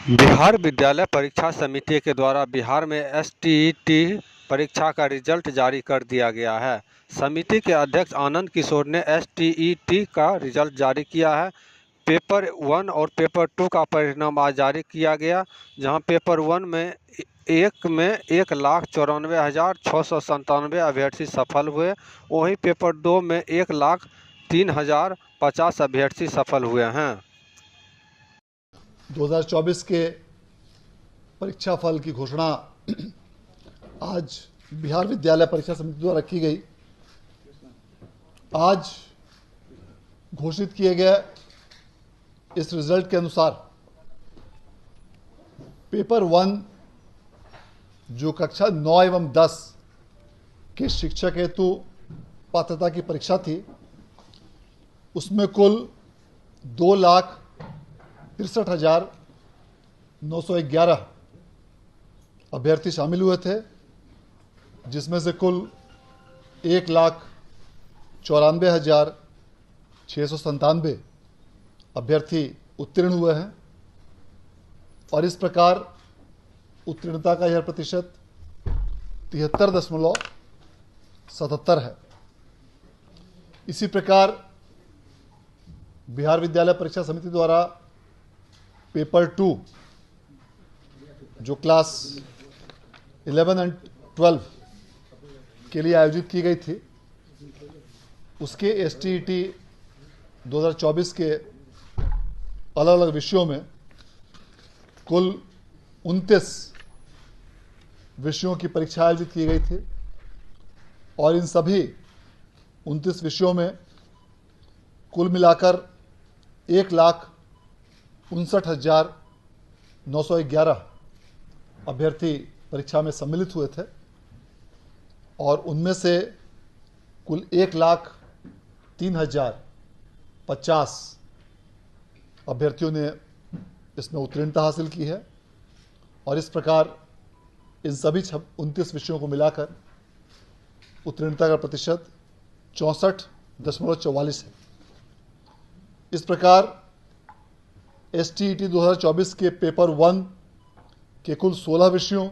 बिहार विद्यालय परीक्षा समिति के द्वारा बिहार में एसटीईटी परीक्षा का रिजल्ट जारी कर दिया गया है। समिति के अध्यक्ष आनंद किशोर ने एसटीईटी का रिजल्ट जारी किया है। पेपर 1 और पेपर 2 का परिणाम आज जारी किया गया, जहां पेपर 1 में 1,94,697 अभ्यर्थी सफल हुए। वहीं पेपर 2 में 1,03,050 अभ्यर्थी सफल हुए हैं। 2024 के परीक्षा फल की घोषणा आज बिहार विद्यालय परीक्षा समिति द्वारा की गई। आज घोषित किए गए इस रिजल्ट के अनुसार पेपर 1 जो कक्षा 9 एवं 10 के शिक्षक हेतु पात्रता की परीक्षा थी, उसमें कुल 2,63,911 अभ्यर्थी शामिल हुए थे, जिसमें से कुल 1,94,697 अभ्यर्थी उत्तीर्ण हुए हैं। और इस प्रकार उत्तीर्णता का यह प्रतिशत 73.77 है। इसी प्रकार बिहार विद्यालय परीक्षा समिति द्वारा पेपर 2 जो क्लास 11 एंड 12 के लिए आयोजित की गई थी, उसके एसटीईटी 2024 के अलग अलग विषयों में कुल 29 विषयों की परीक्षा आयोजित की गई थी। और इन सभी 29 विषयों में कुल मिलाकर 1,59,911 अभ्यर्थी परीक्षा में सम्मिलित हुए थे। और उनमें से कुल 1,03,050 अभ्यर्थियों ने इसमें उत्तीर्णता हासिल की है। और इस प्रकार इन सभी 29 विषयों को मिलाकर उत्तीर्णता का प्रतिशत 64.44 है। इस प्रकार एसटीईटी 2024 के पेपर 1 के कुल 16 विषयों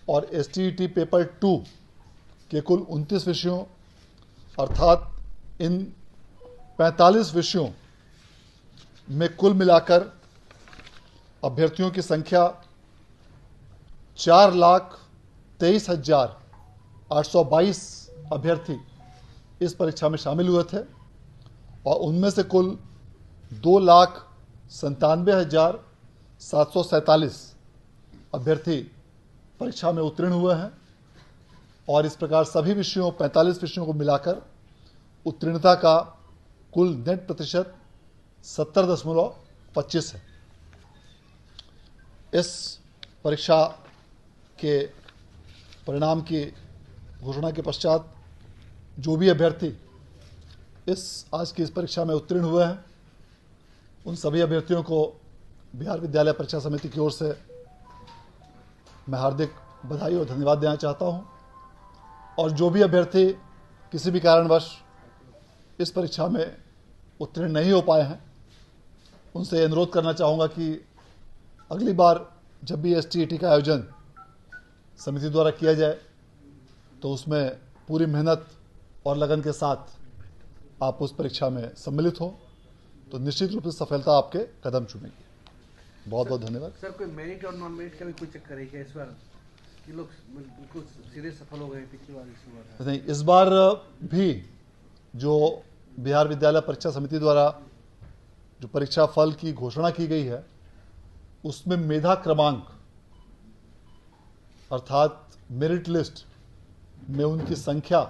और एसटीईटी पेपर 2 के कुल 29 विषयों, अर्थात इन 45 विषयों में कुल मिलाकर अभ्यर्थियों की संख्या 4,23,822 अभ्यर्थी इस परीक्षा में शामिल हुए थे। और उनमें से कुल 2,97,747 अभ्यर्थी परीक्षा में उत्तीर्ण हुए हैं। और इस प्रकार सभी विषयों 45 विषयों को मिलाकर उत्तीर्णता का कुल नेट प्रतिशत 70.25 है। इस परीक्षा के परिणाम की घोषणा के पश्चात जो भी अभ्यर्थी आज की इस परीक्षा में उत्तीर्ण हुए हैं, उन सभी अभ्यर्थियों को बिहार विद्यालय परीक्षा समिति की ओर से मैं हार्दिक बधाई और धन्यवाद देना चाहता हूं। और जो भी अभ्यर्थी किसी भी कारणवश इस परीक्षा में उत्तीर्ण नहीं हो पाए हैं, उनसे अनुरोध करना चाहूँगा कि अगली बार जब भी एसटीईटी का आयोजन समिति द्वारा किया जाए तो उसमें पूरी मेहनत और लगन के साथ आप उस परीक्षा में सम्मिलित हो, तो निश्चित रूप से सफलता आपके कदम चूमेगी। बहुत बहुत धन्यवाद। सर, कोई मेरिट और नॉन मेरिट का भी कोई चेक करेगा इस बार? कि लोग बिल्कुल सीधे सफल हो गए पिछली बार, इस बार नहीं। इस बार भी जो बिहार विद्यालय परीक्षा समिति द्वारा जो परीक्षा फल की घोषणा की गई है, उसमें मेधा क्रमांक अर्थात मेरिट लिस्ट में उनकी संख्या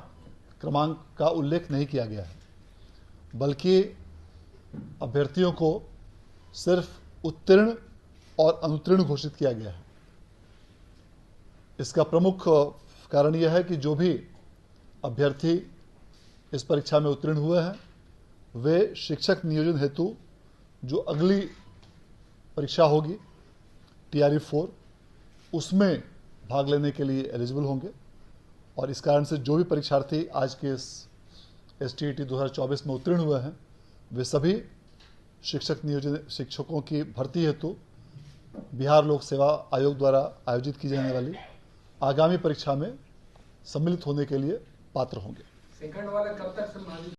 क्रमांक का उल्लेख नहीं किया गया है, बल्कि अभ्यर्थियों को सिर्फ उत्तीर्ण और अनुत्तीर्ण घोषित किया गया है। इसका प्रमुख कारण यह है कि जो भी अभ्यर्थी इस परीक्षा में उत्तीर्ण हुए हैं, वे शिक्षक नियोजन हेतु जो अगली परीक्षा होगी TRE 4, उसमें भाग लेने के लिए एलिजिबल होंगे। और इस कारण से जो भी परीक्षार्थी आज के इस एसटीईटी 2024 में उत्तीर्ण हुए हैं, वे सभी शिक्षकों की भर्ती हेतु बिहार लोक सेवा आयोग द्वारा आयोजित की जाने वाली आगामी परीक्षा में सम्मिलित होने के लिए पात्र होंगे। सेकंड वाला कब तक संभाली